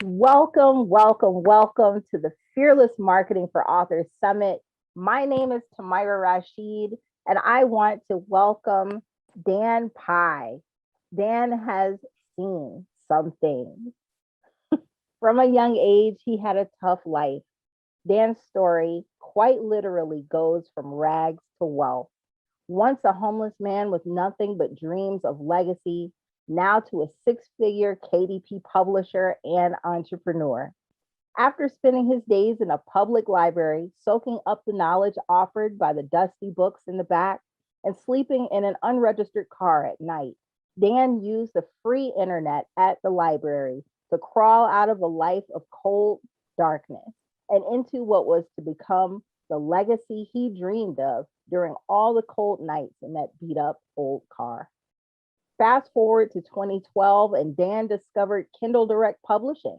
Welcome, welcome, welcome to the Fearless Marketing for Authors Summit. My name is Tamara Rasheed, and I want to welcome Dan Pye. Dan has seen some things. From a young age, he had a tough life. Dan's story quite literally goes from rags to wealth. Once a homeless man with nothing but dreams of legacy, now to a six-figure KDP publisher and entrepreneur. After spending his days in a public library, soaking up the knowledge offered by the dusty books in the back, and sleeping in an unregistered car at night, Dan used the free internet at the library to crawl out of a life of cold darkness and into what was to become the legacy he dreamed of during all the cold nights in that beat up old car. Fast forward to 2012, and Dan discovered Kindle Direct Publishing.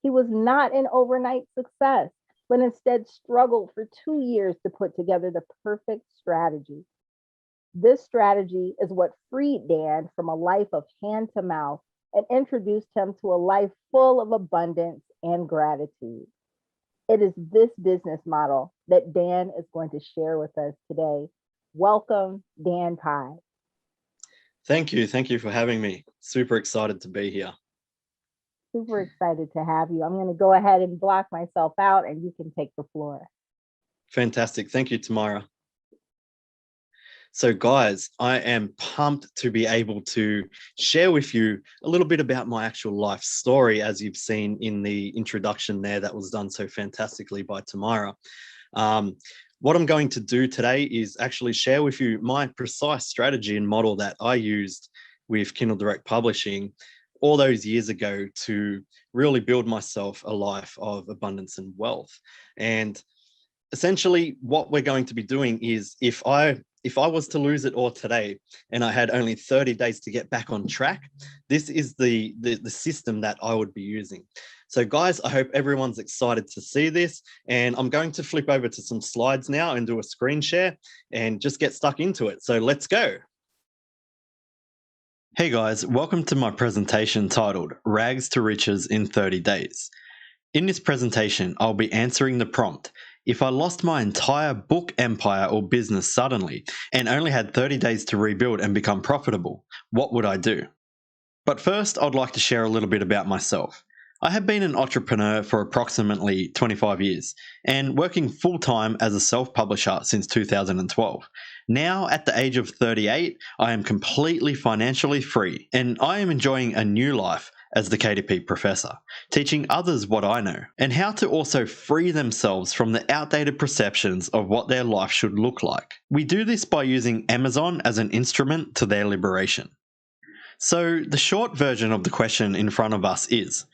He was not an overnight success, but instead struggled for 2 years to put together the perfect strategy. This strategy is what freed Dan from a life of hand to mouth and introduced him to a life full of abundance and gratitude. It is this business model that Dan is going to share with us today. Welcome, Dan Pye. Thank you. Thank you for having me. Super excited to be here. Super excited to have you. I'm going to go ahead and block myself out and you can take the floor. Fantastic. Thank you, Tamara. So guys, I am pumped to be able to share with you a little bit about my actual life story, as you've seen in the introduction there that was done so fantastically by Tamara. What I'm going to do today is actually share with you my precise strategy and model that I used with Kindle Direct Publishing all those years ago to really build myself a life of abundance and wealth. And essentially what we're going to be doing is if I was to lose it all today and I had only 30 days to get back on track, this is the system that I would be using. So guys, I hope everyone's excited to see this, and I'm going to flip over to some slides now and do a screen share and just get stuck into it. So let's go. Hey guys, welcome to my presentation titled Rags to Riches in 30 Days. In this presentation, I'll be answering the prompt, if I lost my entire book empire or business suddenly and only had 30 days to rebuild and become profitable, what would I do? But first, I'd like to share a little bit about myself. I have been an entrepreneur for approximately 25 years and working full-time as a self-publisher since 2012. Now, at the age of 38, I am completely financially free and I am enjoying a new life as the KDP professor, teaching others what I know and how to also free themselves from the outdated perceptions of what their life should look like. We do this by using Amazon as an instrument to their liberation. So the short version of the question in front of us is,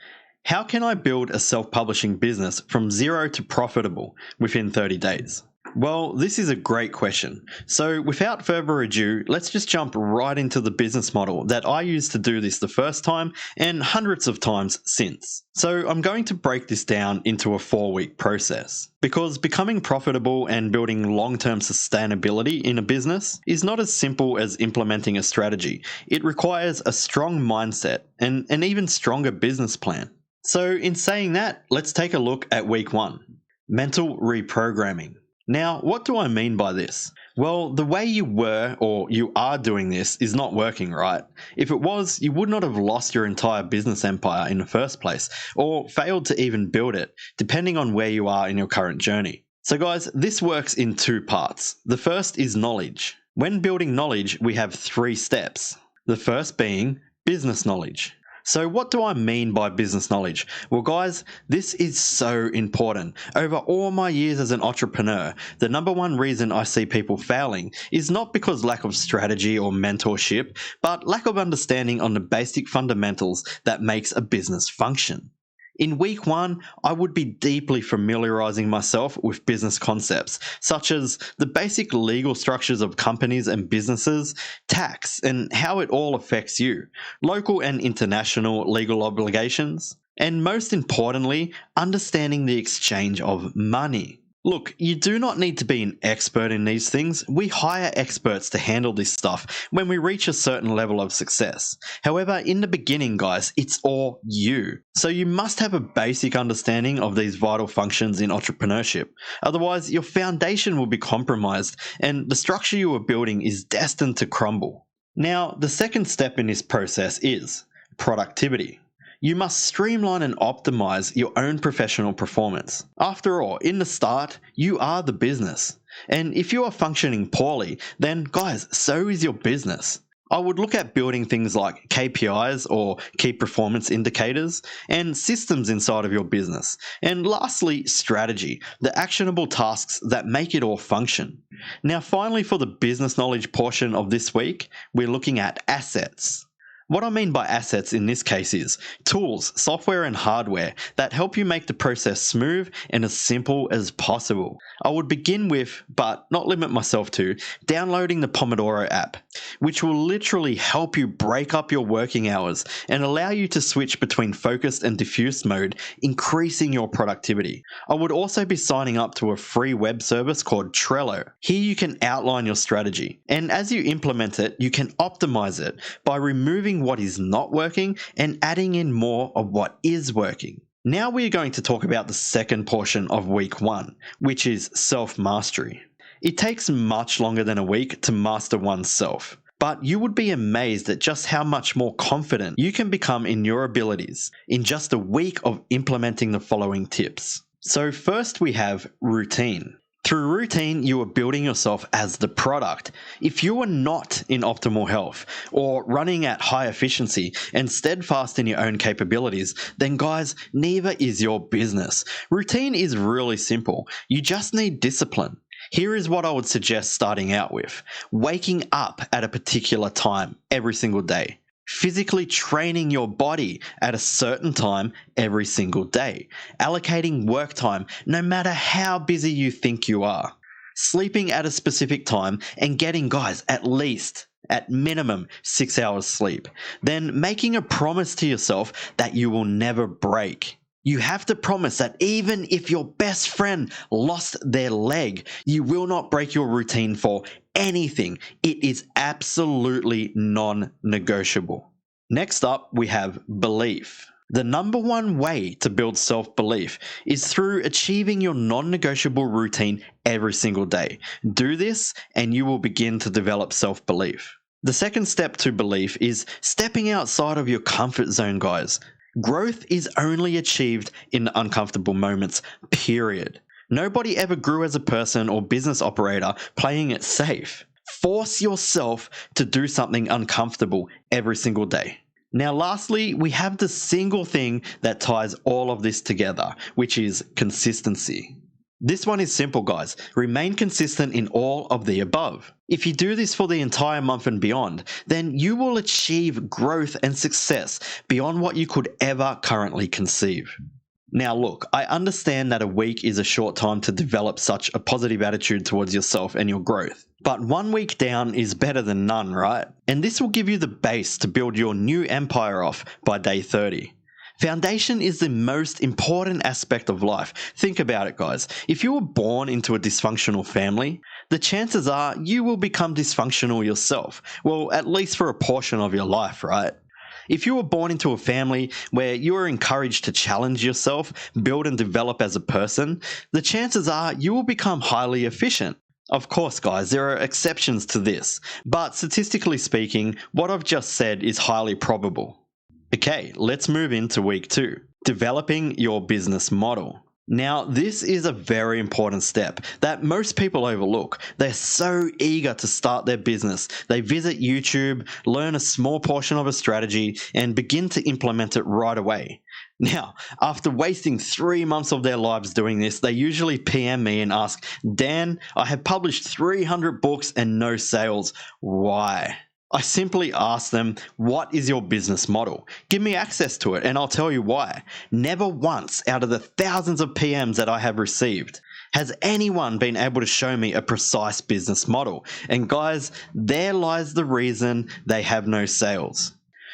how can I build a self-publishing business from zero to profitable within 30 days? Well, this is a great question. So without further ado, let's just jump right into the business model that I used to do this the first time and hundreds of times since. So I'm going to break this down into a 4-week process because becoming profitable and building long-term sustainability in a business is not as simple as implementing a strategy. It requires a strong mindset and an even stronger business plan. So in saying that, let's take a look at week 1, mental reprogramming. Now, what do I mean by this? Well, the way you were or you are doing this is not working, right? If it was, you would not have lost your entire business empire in the first place or failed to even build it, depending on where you are in your current journey. So guys, this works in 2 parts. The first is knowledge. When building knowledge, we have 3 steps. The first being business knowledge. So what do I mean by business knowledge? Well guys, this is so important. Over all my years as an entrepreneur, the number one reason I see people failing is not because lack of strategy or mentorship, but lack of understanding on the basic fundamentals that makes a business function. In week 1, I would be deeply familiarizing myself with business concepts, such as the basic legal structures of companies and businesses, tax, and how it all affects you, local and international legal obligations, and most importantly, understanding the exchange of money. Look, you do not need to be an expert in these things. We hire experts to handle this stuff when we reach a certain level of success. However, in the beginning, guys, it's all you. So you must have a basic understanding of these vital functions in entrepreneurship. Otherwise, your foundation will be compromised and the structure you are building is destined to crumble. Now, the second step in this process is productivity. You must streamline and optimize your own professional performance. After all, in the start, you are the business. And if you are functioning poorly, then guys, so is your business. I would look at building things like KPIs or key performance indicators and systems inside of your business. And lastly, strategy, the actionable tasks that make it all function. Now, finally, for the business knowledge portion of this week, we're looking at assets. What I mean by assets in this case is tools, software and hardware that help you make the process smooth and as simple as possible. I would begin with, but not limit myself to, downloading the Pomodoro app, which will literally help you break up your working hours and allow you to switch between focused and diffuse mode, increasing your productivity. I would also be signing up to a free web service called Trello. Here you can outline your strategy, and as you implement it, you can optimize it by removing what is not working and adding in more of what is working. Now we are going to talk about the second portion of week 1, which is self-mastery. It takes much longer than a week to master oneself, but you would be amazed at just how much more confident you can become in your abilities in just a week of implementing the following tips. So first we have routine. Through routine, you are building yourself as the product. If you are not in optimal health or running at high efficiency and steadfast in your own capabilities, then guys, neither is your business. Routine is really simple. You just need discipline. Here is what I would suggest starting out with. Waking up at a particular time every single day. Physically training your body at a certain time every single day. Allocating work time no matter how busy you think you are. Sleeping at a specific time and getting, guys, at minimum 6 hours sleep. Then making a promise to yourself that you will never break. You have to promise that even if your best friend lost their leg, you will not break your routine for anything. It is absolutely non-negotiable. Next up, we have belief. The number one way to build self-belief is through achieving your non-negotiable routine every single day. Do this and you will begin to develop self-belief. The second step to belief is stepping outside of your comfort zone, guys. Growth is only achieved in the uncomfortable moments, period. Nobody ever grew as a person or business operator playing it safe. Force yourself to do something uncomfortable every single day. Now, lastly, we have the single thing that ties all of this together, which is consistency. This one is simple, guys. Remain consistent in all of the above. If you do this for the entire month and beyond, then you will achieve growth and success beyond what you could ever currently conceive. Now look, I understand that a week is a short time to develop such a positive attitude towards yourself and your growth. But 1 week down is better than none, right? And this will give you the base to build your new empire off by day 30. Foundation is the most important aspect of life. Think about it, guys. If you were born into a dysfunctional family, the chances are you will become dysfunctional yourself. Well, at least for a portion of your life, right? If you were born into a family where you are encouraged to challenge yourself, build and develop as a person, the chances are you will become highly efficient. Of course, guys, there are exceptions to this, but statistically speaking, what I've just said is highly probable. Okay, let's move into week 2, developing your business model. Now, this is a very important step that most people overlook. They're so eager to start their business. They visit YouTube, learn a small portion of a strategy, and begin to implement it right away. Now, after wasting 3 months of their lives doing this, they usually PM me and ask, Dan, I have published 300 books and no sales. Why? I simply ask them, what is your business model? Give me access to it and I'll tell you why. Never once out of the thousands of PMs that I have received has anyone been able to show me a precise business model. And guys, there lies the reason they have no sales.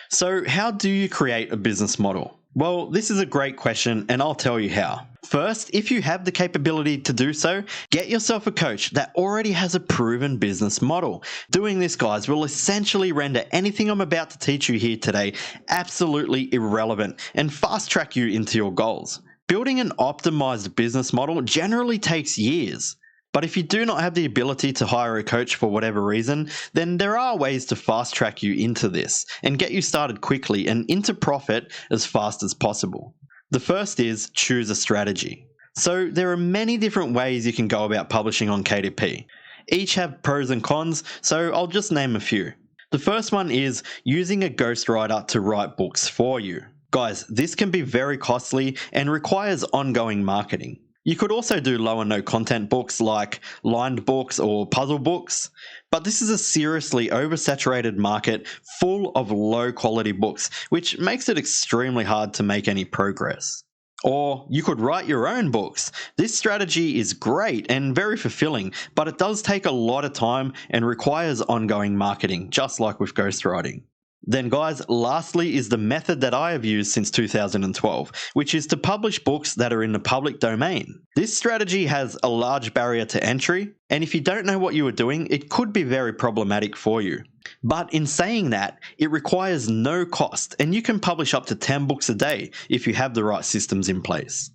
So how do you create a business model? Well, this is a great question, and I'll tell you how. First, if you have the capability to do so, get yourself a coach that already has a proven business model. Doing this, guys, will essentially render anything I'm about to teach you here today absolutely irrelevant and fast track you into your goals. Building an optimized business model generally takes years. But if you do not have the ability to hire a coach for whatever reason, then there are ways to fast track you into this and get you started quickly and into profit as fast as possible. The first is choose a strategy. So there are many different ways you can go about publishing on KDP. Each have pros and cons, so I'll just name a few. The first one is using a ghostwriter to write books for you. Guys, this can be very costly and requires ongoing marketing. You could also do low and no content books like lined books or puzzle books, but this is a seriously oversaturated market full of low quality books, which makes it extremely hard to make any progress. Or you could write your own books. This strategy is great and very fulfilling, but it does take a lot of time and requires ongoing marketing, just like with ghostwriting. Then guys, lastly is the method that I have used since 2012, which is to publish books that are in the public domain. This strategy has a large barrier to entry, and if you don't know what you are doing, it could be very problematic for you. But in saying that, it requires no cost, and you can publish up to 10 books a day if you have the right systems in place.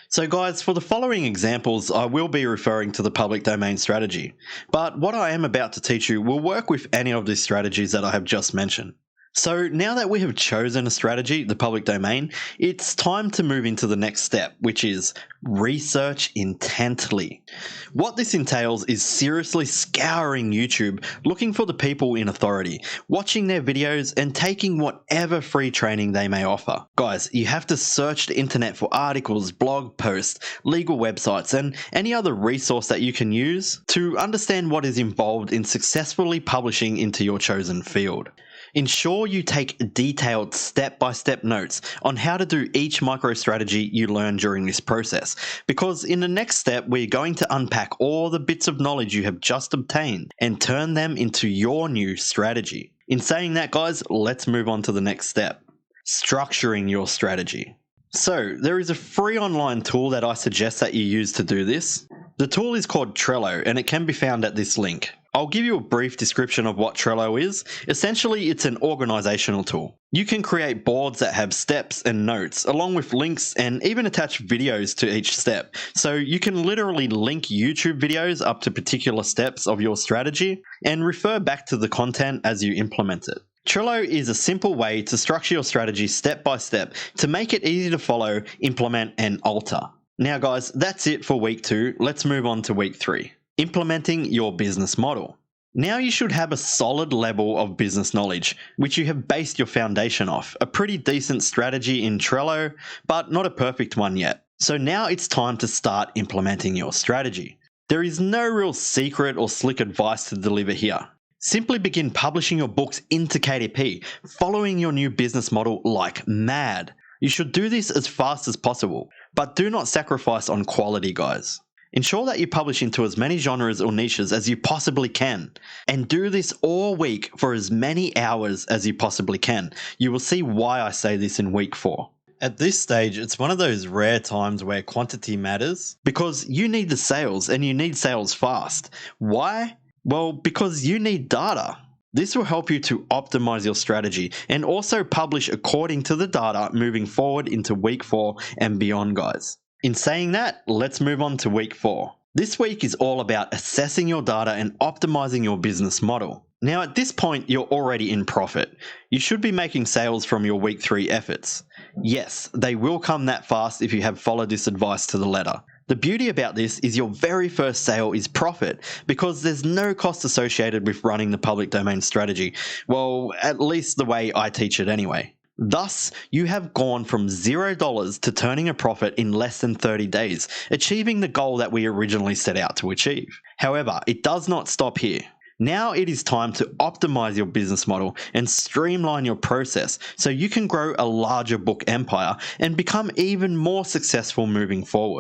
So guys, for the following examples, I will be referring to the public domain strategy, but what I am about to teach you will work with any of these strategies that I have just mentioned. So now that we have chosen a strategy, the public domain, it's time to move into the next step, which is research intently. What this entails is seriously scouring YouTube, looking for the people in authority, watching their videos, and taking whatever free training they may offer. Guys, you have to search the internet for articles, blog posts, legal websites, and any other resource that you can use to understand what is involved in successfully publishing into your chosen field. Ensure you take detailed step-by-step notes on how to do each micro-strategy you learn during this process, because in the next step we're going to unpack all the bits of knowledge you have just obtained and turn them into your new strategy. In saying that, guys, let's move on to the next step. Structuring your strategy. So, there is a free online tool that I suggest that you use to do this. The tool is called Trello, and it can be found at this link. I'll give you a brief description of what Trello is. Essentially, it's an organizational tool. You can create boards that have steps and notes, along with links and even attach videos to each step. So you can literally link YouTube videos up to particular steps of your strategy and refer back to the content as you implement it. Trello is a simple way to structure your strategy step by step to make it easy to follow, implement, and alter. Now guys, that's it for week 2. Let's move on to week 3. Implementing your business model. Now you should have a solid level of business knowledge, which you have based your foundation off. A pretty decent strategy in Trello, but not a perfect one yet. So now it's time to start implementing your strategy. There is no real secret or slick advice to deliver here. Simply begin publishing your books into KDP, following your new business model like mad. You should do this as fast as possible, but do not sacrifice on quality, guys. Ensure that you publish into as many genres or niches as you possibly can, and do this all week for as many hours as you possibly can. You will see why I say this in week 4. At this stage, it's one of those rare times where quantity matters, because you need the sales and you need sales fast. Why? Well, because you need data. This will help you to optimize your strategy and also publish according to the data moving forward into week 4 and beyond, guys. In saying that, let's move on to week 4. This week is all about assessing your data and optimizing your business model. Now at this point, you're already in profit. You should be making sales from your week 3 efforts. Yes, they will come that fast if you have followed this advice to the letter. The beauty about this is your very first sale is profit, because there's no cost associated with running the public domain strategy. Well, at least the way I teach it anyway. Thus, you have gone from $0 to turning a profit in less than 30 days, achieving the goal that we originally set out to achieve. However, it does not stop here. Now it is time to optimize your business model and streamline your process so you can grow a larger book empire and become even more successful moving forward.